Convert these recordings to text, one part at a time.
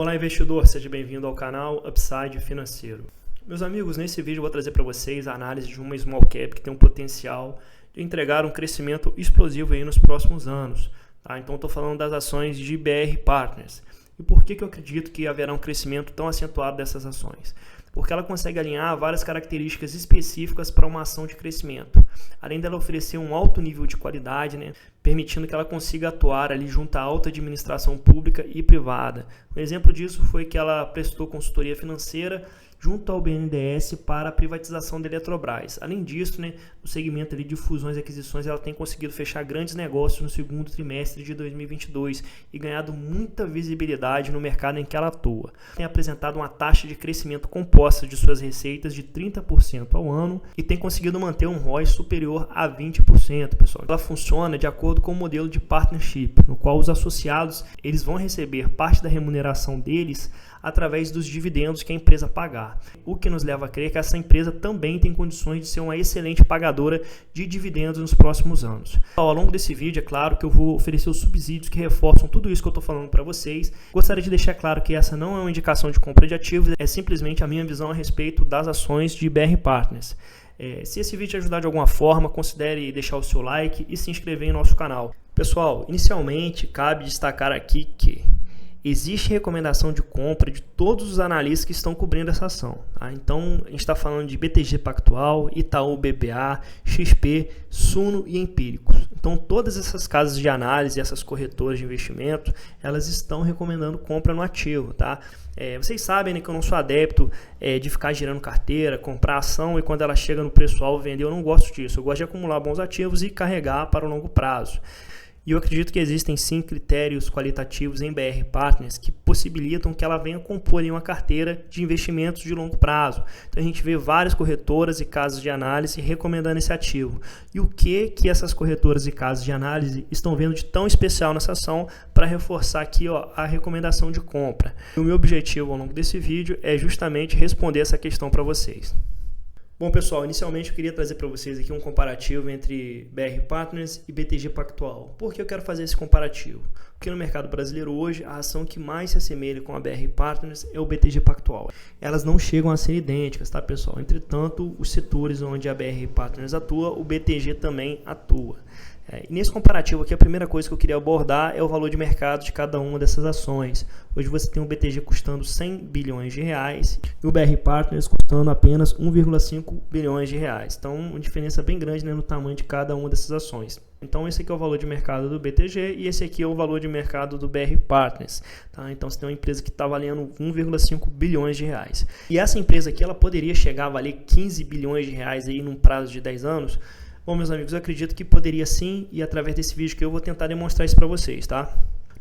Olá investidor, seja bem-vindo ao canal Upside Financeiro. Meus amigos, nesse vídeo eu vou trazer para vocês a análise de uma small cap que tem um potencial de entregar um crescimento explosivo aí nos próximos anos. Tá? Então estou falando das ações de BR Partners. E por que eu acredito que haverá um crescimento tão acentuado dessas ações? Porque ela consegue alinhar várias características específicas para uma ação de crescimento. Além dela oferecer um alto nível de qualidade, permitindo que ela consiga atuar ali junto à alta administração pública e privada. Um exemplo disso foi que ela prestou consultoria financeira junto ao BNDES para a privatização da Eletrobras. Além disso, no segmento ali de fusões e aquisições, ela tem conseguido fechar grandes negócios no segundo trimestre de 2022 e ganhado muita visibilidade no mercado em que ela atua. Tem apresentado uma taxa de crescimento composta de suas receitas de 30% ao ano e tem conseguido manter um ROI superior a 20%, pessoal. Ela funciona de acordo com o modelo de partnership, no qual os associados eles vão receber parte da remuneração deles através dos dividendos que a empresa pagar. O que nos leva a crer que essa empresa também tem condições de ser uma excelente pagadora de dividendos nos próximos anos. Ao longo desse vídeo, é claro que eu vou oferecer os subsídios que reforçam tudo isso que eu estou falando para vocês. Gostaria de deixar claro que essa não é uma indicação de compra de ativos, é simplesmente a minha visão a respeito das ações de BR Partners. Se esse vídeo te ajudar de alguma forma, considere deixar o seu like e se inscrever em nosso canal. Pessoal, inicialmente cabe destacar aqui que existe recomendação de compra de todos os analistas que estão cobrindo essa ação. Tá? Então, a gente está falando de BTG Pactual, Itaú BBA, XP, Suno e Empíricos. Então, todas essas casas de análise, essas corretoras de investimento, elas estão recomendando compra no ativo. Tá? Vocês sabem que eu não sou adepto de ficar girando carteira, comprar ação e quando ela chega no preço-alvo vender. Eu não gosto disso. Eu gosto de acumular bons ativos e carregar para o longo prazo. E eu acredito que existem sim critérios qualitativos em BR Partners que possibilitam que ela venha compor uma carteira de investimentos de longo prazo. Então a gente vê várias corretoras e casas de análise recomendando esse ativo. E o que essas corretoras e casas de análise estão vendo de tão especial nessa ação para reforçar aqui a recomendação de compra? E o meu objetivo ao longo desse vídeo é justamente responder essa questão para vocês. Bom pessoal, inicialmente eu queria trazer para vocês aqui um comparativo entre BR Partners e BTG Pactual. Por que eu quero fazer esse comparativo? Porque no mercado brasileiro hoje, a ação que mais se assemelha com a BR Partners é o BTG Pactual. Elas não chegam a ser idênticas, tá pessoal? Entretanto, os setores onde a BR Partners atua, o BTG também atua. E nesse comparativo aqui, a primeira coisa que eu queria abordar é o valor de mercado de cada uma dessas ações. Hoje você tem o BTG custando 100 bilhões de reais e o BR Partners custando apenas 1,5 bilhões de reais. Então, uma diferença bem grande no tamanho de cada uma dessas ações. Então, esse aqui é o valor de mercado do BTG e esse aqui é o valor de mercado do BR Partners. Tá? Então, você tem uma empresa que está valendo 1,5 bilhões de reais. E essa empresa aqui, ela poderia chegar a valer 15 bilhões de reais aí num prazo de 10 anos? Bom, meus amigos, eu acredito que poderia sim, e através desse vídeo que eu vou tentar demonstrar isso para vocês, tá?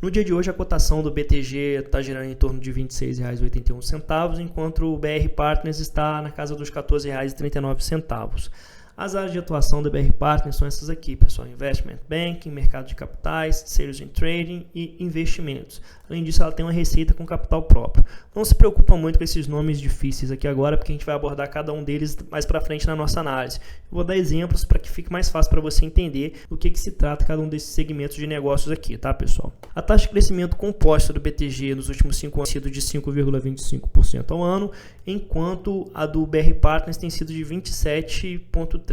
No dia de hoje, a cotação do BTG está girando em torno de R$ 26,81, enquanto o BR Partners está na casa dos R$ 14,39. As áreas de atuação do BR Partners são essas aqui, pessoal: Investment Banking, mercado de capitais, Sales and Trading e investimentos. Além disso, ela tem uma receita com capital próprio. Não se preocupa muito com esses nomes difíceis aqui agora, porque a gente vai abordar cada um deles mais para frente na nossa análise. Eu vou dar exemplos para que fique mais fácil para você entender do que se trata cada um desses segmentos de negócios aqui, tá, pessoal? A taxa de crescimento composta do BTG nos últimos 5 anos tem sido de 5,25% ao ano, enquanto a do BR Partners tem sido de 27,3%.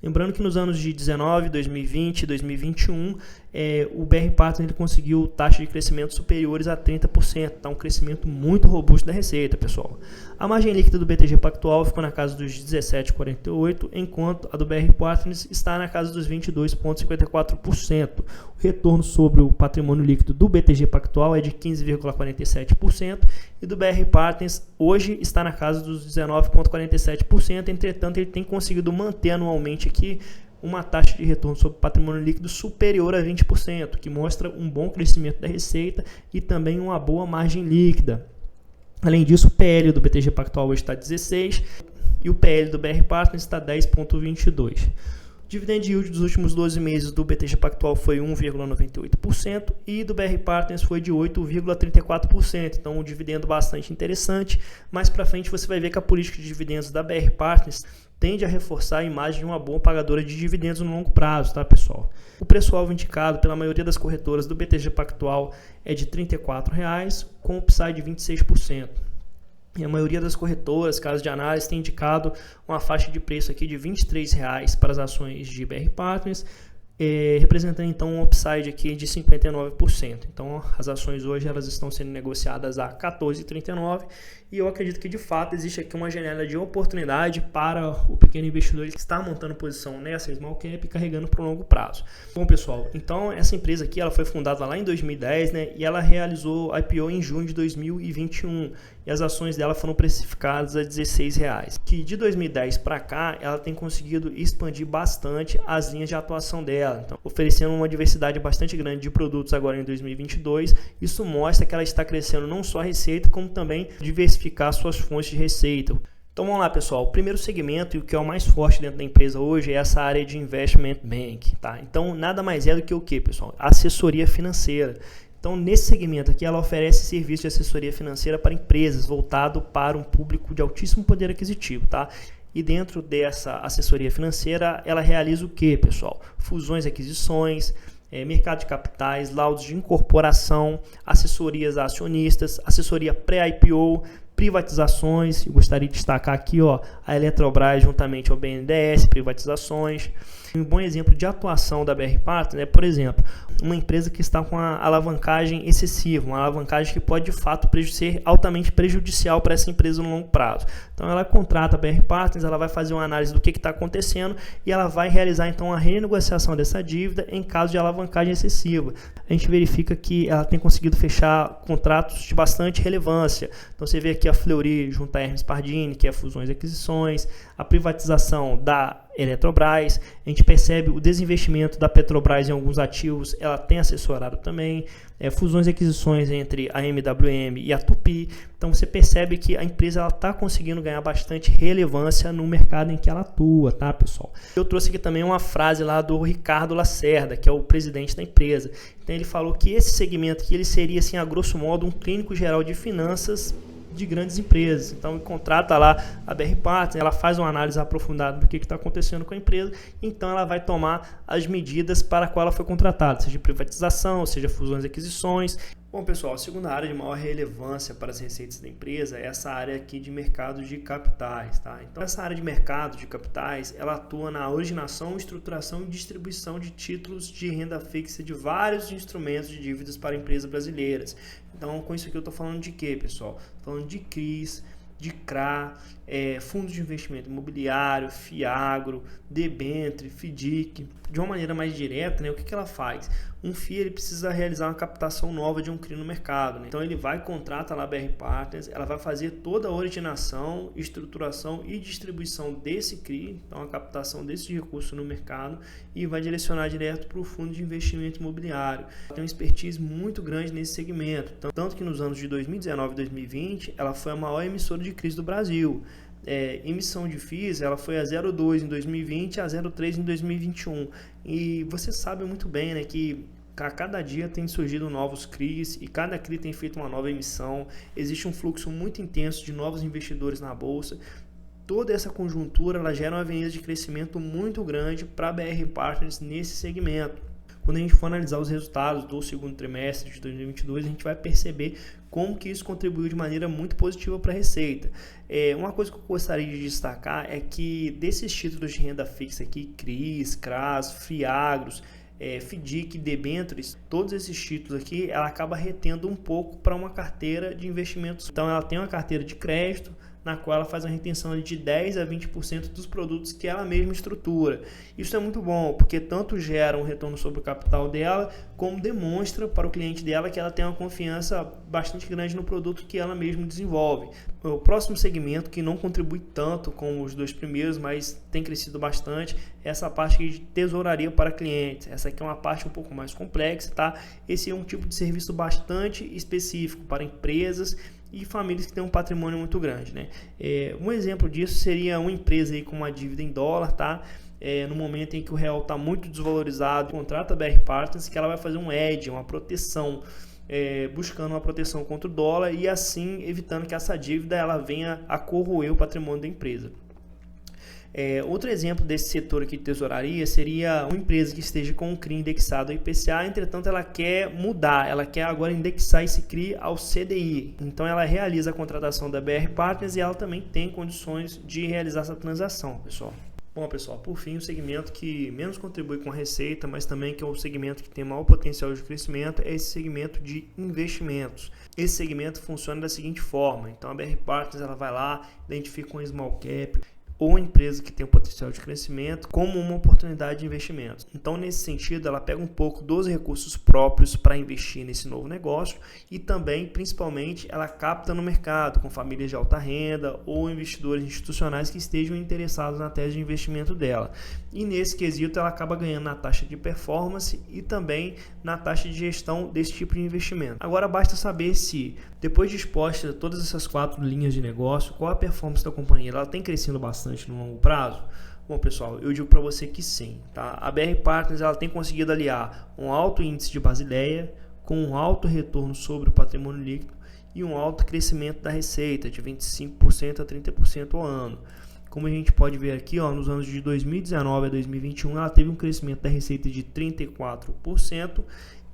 Lembrando que nos anos de 19, 2020 e 2021, o BR Partners ele conseguiu taxas de crescimento superiores a 30%. Tá um crescimento muito robusto da receita, pessoal. A margem líquida do BTG Pactual ficou na casa dos 17,48%, enquanto a do BR Partners está na casa dos 22,54%. O retorno sobre o patrimônio líquido do BTG Pactual é de 15,47% e do BR Partners hoje está na casa dos 19,47%. Entretanto, ele tem conseguido manter anualmente aqui uma taxa de retorno sobre patrimônio líquido superior a 20%, que mostra um bom crescimento da receita e também uma boa margem líquida. Além disso, o PL do BTG Pactual hoje está 16 e o PL do BR Partners está 10,22. Dividend yield dos últimos 12 meses do BTG Pactual foi 1,98% e do BR Partners foi de 8,34%. Então, um dividendo bastante interessante. Mais para frente você vai ver que a política de dividendos da BR Partners tende a reforçar a imagem de uma boa pagadora de dividendos no longo prazo, tá, pessoal? O preço-alvo indicado pela maioria das corretoras do BTG Pactual é de R$ 34,00, com upside de 26%. E a maioria das corretoras, casas de análise, tem indicado uma faixa de preço aqui de R$ 23,00 para as ações de BR Partners, representando então um upside aqui de 59%. Então as ações hoje elas estão sendo negociadas a R$ 14,39 e eu acredito que de fato existe aqui uma janela de oportunidade para o pequeno investidor que está montando posição nessa small cap e carregando para o longo prazo. Bom, pessoal, então essa empresa aqui ela foi fundada lá em 2010, né, e ela realizou IPO em junho de 2021 e as ações dela foram precificadas a R$ 16,00. Que de 2010 para cá ela tem conseguido expandir bastante as linhas de atuação dela, então, oferecendo uma diversidade bastante grande de produtos agora em 2022. Isso mostra que ela está crescendo não só a receita, como também diversificar suas fontes de receita. Então vamos lá, pessoal. O primeiro segmento e o que é o mais forte dentro da empresa hoje é essa área de Investment Bank, tá? Então nada mais é do que o que, pessoal? Assessoria financeira. Então, nesse segmento aqui, ela oferece serviço de assessoria financeira para empresas, voltado para um público de altíssimo poder aquisitivo, tá? E dentro dessa assessoria financeira, ela realiza o que, pessoal? Fusões e aquisições, mercado de capitais, laudos de incorporação, assessorias a acionistas, assessoria pré-IPO, privatizações. Eu gostaria de destacar aqui, ó, a Eletrobras juntamente ao BNDES, privatizações. Um bom exemplo de atuação da BR Partners é, por exemplo, uma empresa que está com a alavancagem excessiva, uma alavancagem que pode de fato ser altamente prejudicial para essa empresa no longo prazo. Então ela contrata a BR Partners, ela vai fazer uma análise do que está acontecendo e ela vai realizar então a renegociação dessa dívida em caso de alavancagem excessiva. A gente verifica que ela tem conseguido fechar contratos de bastante relevância. Então você vê aqui a Fleury junto a Hermes Pardini, que é fusões e aquisições, a privatização da Eletrobras, a gente percebe o desinvestimento da Petrobras em alguns ativos, ela tem assessorado também, fusões e aquisições entre a MWM e a Tupi. Então você percebe que a empresa está conseguindo ganhar bastante relevância no mercado em que ela atua, tá, pessoal? Eu trouxe aqui também uma frase lá do Ricardo Lacerda, que é o presidente da empresa. Então ele falou que esse segmento aqui ele seria, assim, a grosso modo, um clínico geral de finanças de grandes empresas. Então contrata lá a BR Partners, ela faz uma análise aprofundada do que está acontecendo com a empresa, então ela vai tomar as medidas para a qual ela foi contratada, seja privatização, seja fusões e aquisições. Bom, pessoal, a segunda área de maior relevância para as receitas da empresa é essa área aqui de mercado de capitais, tá? Então essa área de mercado de capitais, ela atua na originação, estruturação e distribuição de títulos de renda fixa de vários instrumentos de dívidas para empresas brasileiras. Então, com isso aqui eu estou falando de quê, pessoal? Estou falando de CRIs, de CRA, fundos de investimento imobiliário, FIAGRO, debênture, FDIC. De uma maneira mais direta, né, o que ela faz? Um FII ele precisa realizar uma captação nova de um CRI no mercado, né? Então ele vai contratar lá a BR Partners, ela vai fazer toda a originação, estruturação e distribuição desse CRI, então a captação desse recurso no mercado, e vai direcionar direto para o fundo de investimento imobiliário. Ela tem uma expertise muito grande nesse segmento, tanto que nos anos de 2019 e 2020 ela foi a maior emissora de CRIs do Brasil. Emissão de FIIs, ela foi a 0,2 em 2020 e a 0,3 em 2021. E você sabe muito bem, né, que a cada dia tem surgido novos CRIs e cada CRI tem feito uma nova emissão. Existe um fluxo muito intenso de novos investidores na bolsa. Toda essa conjuntura ela gera uma avenida de crescimento muito grande para a BR Partners nesse segmento. Quando a gente for analisar os resultados do segundo trimestre de 2022, a gente vai perceber como que isso contribuiu de maneira muito positiva para a receita. Uma coisa que eu gostaria de destacar é que desses títulos de renda fixa aqui, CRIs, CRAs, FIAGROS, FDIC, debêntures, todos esses títulos aqui, ela acaba retendo um pouco para uma carteira de investimentos. Então ela tem uma carteira de crédito, na qual ela faz uma retenção de 10 a 20% dos produtos que ela mesma estrutura. Isso é muito bom, porque tanto gera um retorno sobre o capital dela, como demonstra para o cliente dela que ela tem uma confiança bastante grande no produto que ela mesma desenvolve. O próximo segmento, que não contribui tanto como os dois primeiros, mas tem crescido bastante, é essa parte de tesouraria para clientes. Essa aqui é uma parte um pouco mais complexa, tá? Esse é um tipo de serviço bastante específico para empresas e famílias que têm um patrimônio muito grande, né? Um exemplo disso seria uma empresa aí com uma dívida em dólar, tá? no momento em que o real está muito desvalorizado, contrata a BR Partners, que ela vai fazer um hedge, uma proteção, buscando uma proteção contra o dólar e assim evitando que essa dívida ela venha a corroer o patrimônio da empresa. Outro exemplo desse setor aqui de tesouraria seria uma empresa que esteja com um CRI indexado ao IPCA, entretanto ela quer mudar, ela quer agora indexar esse CRI ao CDI. Então ela realiza a contratação da BR Partners e ela também tem condições de realizar essa transação, pessoal. Bom, pessoal, por fim, o segmento que menos contribui com a receita, mas também que é o segmento que tem maior potencial de crescimento, é esse segmento de investimentos. Esse segmento funciona da seguinte forma: então a BR Partners ela vai lá, identifica um small cap ou empresa que tem um potencial de crescimento como uma oportunidade de investimento. Então, nesse sentido, ela pega um pouco dos recursos próprios para investir nesse novo negócio e também, principalmente, ela capta no mercado com famílias de alta renda ou investidores institucionais que estejam interessados na tese de investimento dela. E nesse quesito, ela acaba ganhando na taxa de performance e também na taxa de gestão desse tipo de investimento. Agora, basta saber se, depois de exposta todas essas 4 linhas de negócio, qual a performance da companhia. Ela tem crescido bastante no longo prazo? Bom, pessoal, eu digo para você que sim, tá? A BR Partners ela tem conseguido aliar um alto índice de Basileia com um alto retorno sobre o patrimônio líquido e um alto crescimento da receita de 25% a 30% ao ano. Como a gente pode ver aqui, nos anos de 2019 a 2021, ela teve um crescimento da receita de 34%.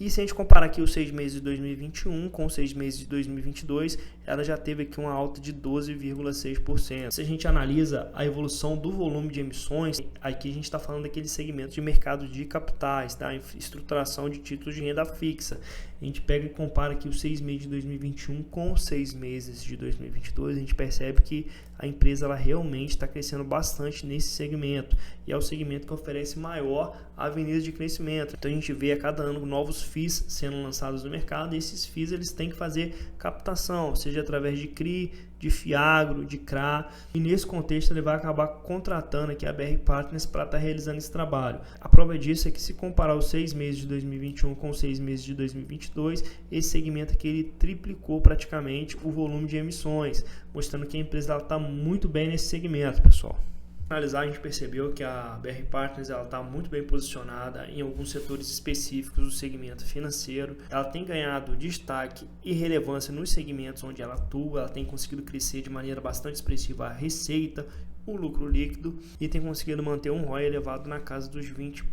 E se a gente comparar aqui os 6 meses de 2021 com os 6 meses de 2022, ela já teve aqui uma alta de 12,6%. Se a gente analisa a evolução do volume de emissões, aqui a gente está falando daquele segmento de mercado de capitais, tá? Estruturação de títulos de renda fixa. A gente pega e compara aqui os 6 meses de 2021 com os 6 meses de 2022, a gente percebe que a empresa ela realmente está crescendo bastante nesse segmento e é o segmento que oferece maior avenida de crescimento. Então a gente vê a cada ano novos FIIs sendo lançados no mercado e esses FIIs eles têm que fazer captação, seja através de CRI, de FIAGRO, de CRA, e nesse contexto ele vai acabar contratando aqui a BR Partners para estar realizando esse trabalho. A prova disso é que se comparar os 6 meses de 2021 com os 6 meses de 2022, esse segmento aqui ele triplicou praticamente o volume de emissões, mostrando que a empresa está muito bem nesse segmento, pessoal. Para analisar, a gente percebeu que a BR Partners está muito bem posicionada em alguns setores específicos do segmento financeiro. Ela tem ganhado destaque e relevância nos segmentos onde ela atua, ela tem conseguido crescer de maneira bastante expressiva a receita, o lucro líquido e tem conseguido manter um ROI elevado na casa dos 20%.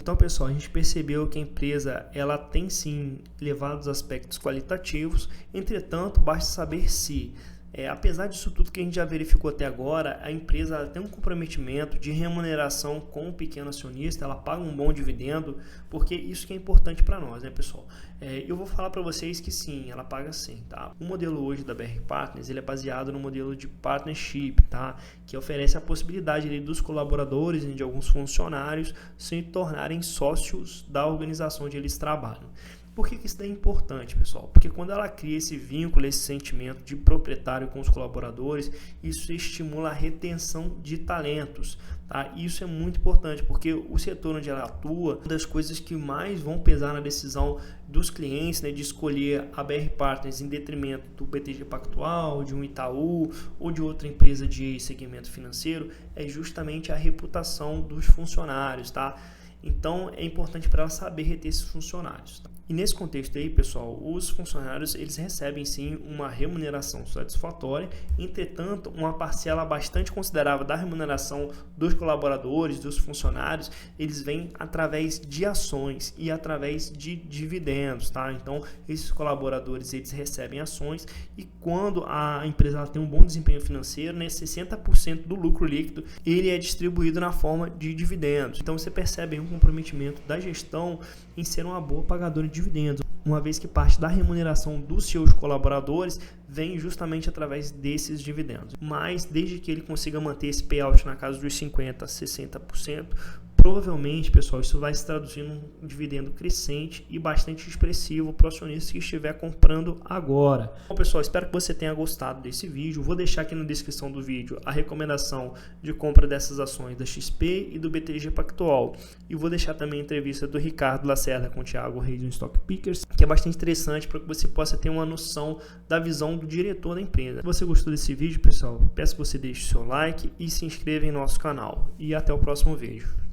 Então, pessoal, a gente percebeu que a empresa ela tem sim elevados aspectos qualitativos, entretanto, basta saber se apesar disso tudo que a gente já verificou até agora, a empresa ela tem um comprometimento de remuneração com o pequeno acionista, ela paga um bom dividendo, porque isso que é importante para nós, né, pessoal? Eu vou falar para vocês que sim, ela paga sim, tá? O modelo hoje da BR Partners, ele é baseado no modelo de partnership, tá? Que oferece a possibilidade ali, dos colaboradores e de alguns funcionários se tornarem sócios da organização onde eles trabalham. Por que isso é importante, pessoal? Porque quando ela cria esse vínculo, esse sentimento de proprietário com os colaboradores, isso estimula a retenção de talentos, tá? Isso é muito importante, porque o setor onde ela atua, uma das coisas que mais vão pesar na decisão dos clientes, né, de escolher a BR Partners em detrimento do BTG Pactual, de um Itaú ou de outra empresa de segmento financeiro, é justamente a reputação dos funcionários, tá? Então é importante para ela saber reter esses funcionários, tá? E nesse contexto aí, pessoal, os funcionários eles recebem sim uma remuneração satisfatória, entretanto, uma parcela bastante considerável da remuneração dos colaboradores, dos funcionários, eles vêm através de ações e através de dividendos, tá? Então, esses colaboradores eles recebem ações e quando a empresa ela tem um bom desempenho financeiro, né, 60% do lucro líquido ele é distribuído na forma de dividendos. Então, você percebe aí um comprometimento da gestão em ser uma boa pagadora de dividendos, uma vez que parte da remuneração dos seus colaboradores vem justamente através desses dividendos. Mas desde que ele consiga manter esse payout na casa dos 50% a 60%, provavelmente, pessoal, isso vai se traduzir num dividendo crescente e bastante expressivo para o acionista que estiver comprando agora. Bom, pessoal, espero que você tenha gostado desse vídeo. Vou deixar aqui na descrição do vídeo a recomendação de compra dessas ações da XP e do BTG Pactual. E vou deixar também a entrevista do Ricardo Lacerda com o Thiago Reis no Stock Pickers, que é bastante interessante para que você possa ter uma noção da visão do diretor da empresa. Se você gostou desse vídeo, pessoal, peço que você deixe o seu like e se inscreva em nosso canal. E até o próximo vídeo.